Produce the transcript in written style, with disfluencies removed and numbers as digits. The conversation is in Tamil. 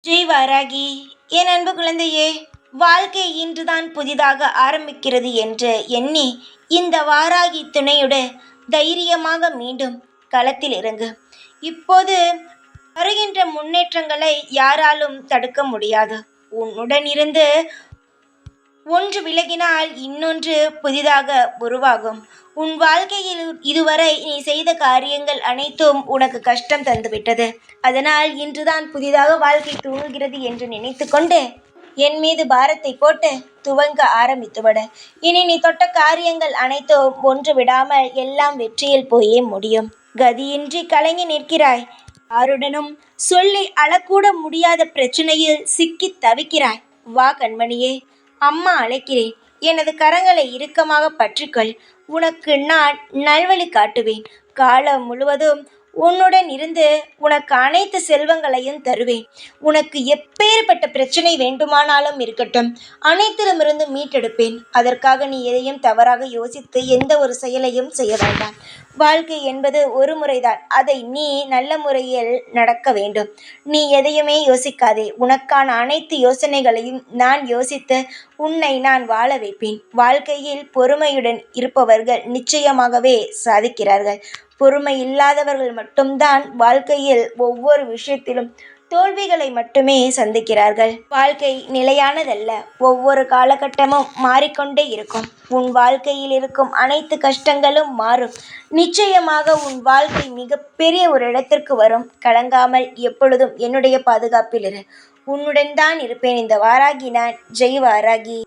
ஜெய் வாராகி. என் அன்பு குழந்தையே, வாழ்க்கை இன்றுதான் புதிதாக ஆரம்பிக்கிறது என்று எண்ணி இந்த வாராகி துணையோடு தைரியமாக மீண்டும் களத்தில் இறங்கு. இப்போது வருகின்ற முன்னேற்றங்களை யாராலும் தடுக்க முடியாது. உன்னுடன் இருந்து ஒன்று விலகினால் இன்னொன்று புதிதாக உருவாகும். உன் வாழ்க்கையில் இதுவரை நீ செய்த காரியங்கள் அனைத்தும் உனக்கு கஷ்டம் தந்துவிட்டது. அதனால் இன்றுதான் புதிதாக வாழ்க்கை துவங்குகிறது என்று நினைத்து கொண்டு என் மீது பாரத்தை போட்டு துவங்க ஆரம்பித்துவிட. இனி நீ தொட்ட காரியங்கள் அனைத்தும் ஒன்று விடாமல் எல்லாம் வெற்றியில் போயே முடியும். கதியின்றி கலங்கி நிற்கிறாய். யாருடனும் சொல்லி அழக்கூட முடியாத பிரச்சனையில் சிக்கி தவிக்கிறாய். வா கண்மணியே, அம்மா அழைக்கிறேன். எனது கரங்களை இறுக்கமாக பற்றிக்கொள். உனக்கு நான் நல்வழி காட்டுவேன். காலம் முழுவதும் உன்னுடன் இருந்து உனக்கு அனைத்து செல்வங்களையும் தருவேன். உனக்கு எப்பேற்பட்ட பிரச்சனை வேண்டுமானாலும் இருக்கட்டும், அனைத்திலுமிருந்து மீட்டெடுப்பேன். அதற்காக நீ எதையும் தவறாக யோசித்து எந்த ஒரு செயலையும் செய்ய வேண்டாம். வாழ்க்கை என்பது ஒரு முறைதான். அதை நீ நல்ல முறையில் நடக்க வேண்டும். நீ எதையுமே யோசிக்காதே. உனக்கான அனைத்து யோசனைகளையும் நான் யோசித்து உன்னை நான் வாழ வைப்பேன். வாழ்க்கையில் பொறுமையுடன் இருப்பவர்கள் நிச்சயமாகவே சாதிக்கிறார்கள். பொறுமை இல்லாதவர்கள் மட்டும்தான் வாழ்க்கையில் ஒவ்வொரு விஷயத்திலும் தோல்விகளை மட்டுமே சந்திக்கிறார்கள். வாழ்க்கை நிலையானதல்ல. ஒவ்வொரு காலகட்டமும் மாறிக்கொண்டே இருக்கும். உன் வாழ்க்கையில் இருக்கும் அனைத்து கஷ்டங்களும் மாறும். நிச்சயமாக உன் வாழ்க்கை மிகப்பெரிய ஒரு இடத்திற்கு வரும். கலங்காமல் எப்பொழுதும் என்னுடைய பாதுகாப்பில் இரு. உன்னுடன் தான் இருப்பேன். இந்த வாராகி நான். ஜெய் வாராகி.